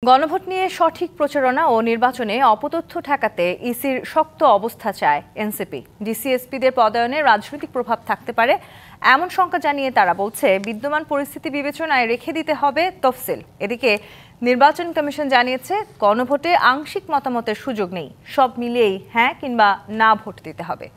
গণভোট নিয়ে সঠিক প্রচারণা ও নির্বাচনে অপতথ্য ঠেকাতে ইসির শক্ত অবস্থা চায় এনসিপি। ডিসি-এসপিদের পদায়নে রাজনৈতিক প্রভাব থাকতে পারে এমন শঙ্কা জানিয়ে তারা বলছে, বিদ্যমান পরিস্থিতি বিবেচনায় রেখে দিতে হবে তফসিল। এদিকে নির্বাচন কমিশন জানিয়েছে, গণভোটে আংশিক মতামতের সুযোগ নেই, সব মিলিয়েই হ্যাঁ কিংবা না ভোট দিতে হবে।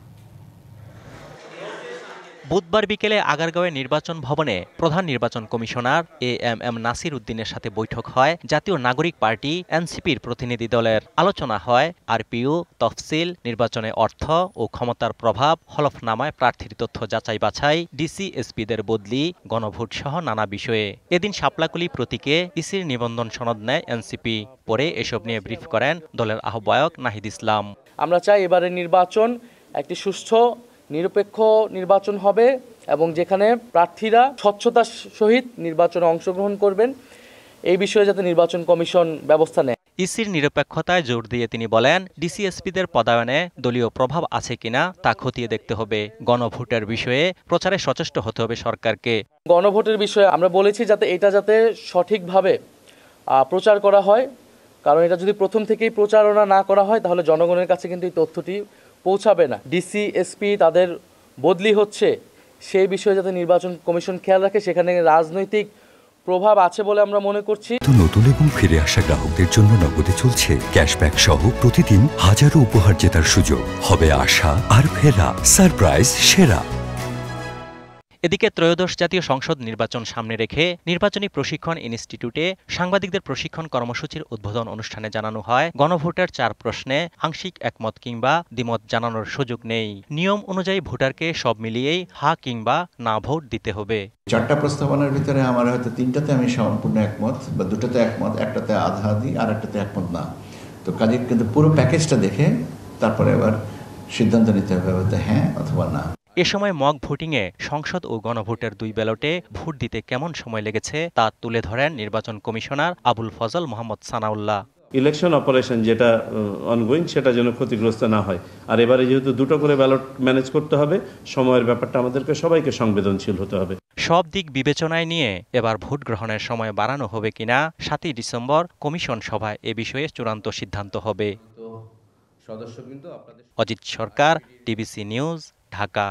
বুধবার বিকেলে আগারগাঁওয়ের নির্বাচন ভবনে প্রধান নির্বাচন কমিশনার এএমএম নাসির উদ্দিনের সাথে বৈঠক হয় জাতীয় নাগরিক পার্টি এনসিপির প্রতিনিধি দলের। আলোচনা হয় আরপিইউ, তফসিল, নির্বাচনে অর্থ ও ক্ষমতার প্রভাব, হলফনামায় প্রার্থীর তথ্য যাচাই বাছাই, ডিসি-এসপিদের বদলি, গণভোট সহ নানা বিষয়ে। এদিন শাপলাকলি প্রতীকে ইসির নিবন্ধন সনদ নেয় এনসিপি। পরে এসব নিয়ে ব্রিফ করেন দলের আহ্বায়ক নাহিদ ইসলাম। আমরা চাই এবারের নির্বাচন একটি সুষ্ঠু নিরপেক্ষ নির্বাচন হবে এবং যেখানে প্রার্থীরা স্বচ্ছতার সহিত নির্বাচনে অংশগ্রহণ করবেন, এই বিষয়ে যাতে নির্বাচন কমিশন ব্যবস্থা নেয়। ইসির নিরপেক্ষতায় জোর দিয়ে তিনি বলেন, ডিসি-এসপিদের পদায়নে দলীয় প্রভাব আছে কিনা তা খতিয়ে দেখতে হবে। গণভোটের বিষয়ে প্রচারে সচেষ্ট হতে হবে সরকারকে। গণভোটের বিষয়ে আমরা বলেছি যাতে সঠিকভাবে প্রচার করা হয়, কারণ এটা যদি প্রথম থেকেই প্রচারণা না করা হয় তাহলে জনগণের কাছে কিন্তু এই তথ্যটি পৌঁছাবে না। ডিসি-এসপি তাদের বদলি হচ্ছে, সেই বিষয়ে যাতে নির্বাচন কমিশন খেয়াল রাখে, সেখানে রাজনৈতিক প্রভাব আছে বলে আমরা মনে করছি। নতুন এবং ফিরে আসা গ্রাহকদের জন্য নগদে চলছে ক্যাশব্যাক সহ প্রতিদিন হাজারো উপহার জেতার সুযোগ। হবে আশা আর ফেরা, সারপ্রাইজ সেরা। এদিকে ত্রয়োদশ জাতীয় সংসদ নির্বাচন সামনে রেখে নির্বাচনী প্রশিক্ষণ ইনস্টিটিউটে সাংবাদিকদের প্রশিক্ষণ কর্মসূচির উদ্বোধন অনুষ্ঠানে জানানো হয়, গণভোটের 4 প্রশ্নে আংশিক একমত কিংবা দ্বিমত জানানোর সুযোগ নেই। নিয়ম অনুযায়ী ভোটারকে সব মিলিয়েই হা কিংবা না ভোট দিতে হবে। 4টা প্রস্তাবনার ভিতরে আমার হয়তো 3টাতে আমি সম্পূর্ণ একমত, বা 2টাতে একমত, একটাতে আধা আধি, আর একটাতে একমত না। তো কাজে কিন্তু পুরো প্যাকেজটা দেখে তারপরে আবার সিদ্ধান্ত নিতে হবে হ্যাঁ অথবা না। এ সময় মক ভোটিংয়ে সংসদ ও গণভোটের 2 ব্যালটে ভোট দিতে কেমন সময় লেগেছে তা তুলে ধরেন নির্বাচন commissioner Abul Fazal Mohammad Sanaullah. Election operation যেটা অনগোয়িং সেটা যেন ক্ষতিগ্রস্ত না হয়। আর এবারে যেহেতু 2টো করে ব্যালট ম্যানেজ করতে হবে, সময়ের ব্যাপারটা আমাদেরকে সবাইকে সংবেদনশীল হতে হবে। সব দিক বিবেচনায় নিয়ে এবার ভোট গ্রহণের সময় বাড়ানো হবে কিনা 7ই ডিসেম্বর কমিশন সভায় এ বিষয়ে চূড়ান্ত সিদ্ধান্ত হবে। অজিত সরকার, টিবিসি নিউজ, ঢাকা।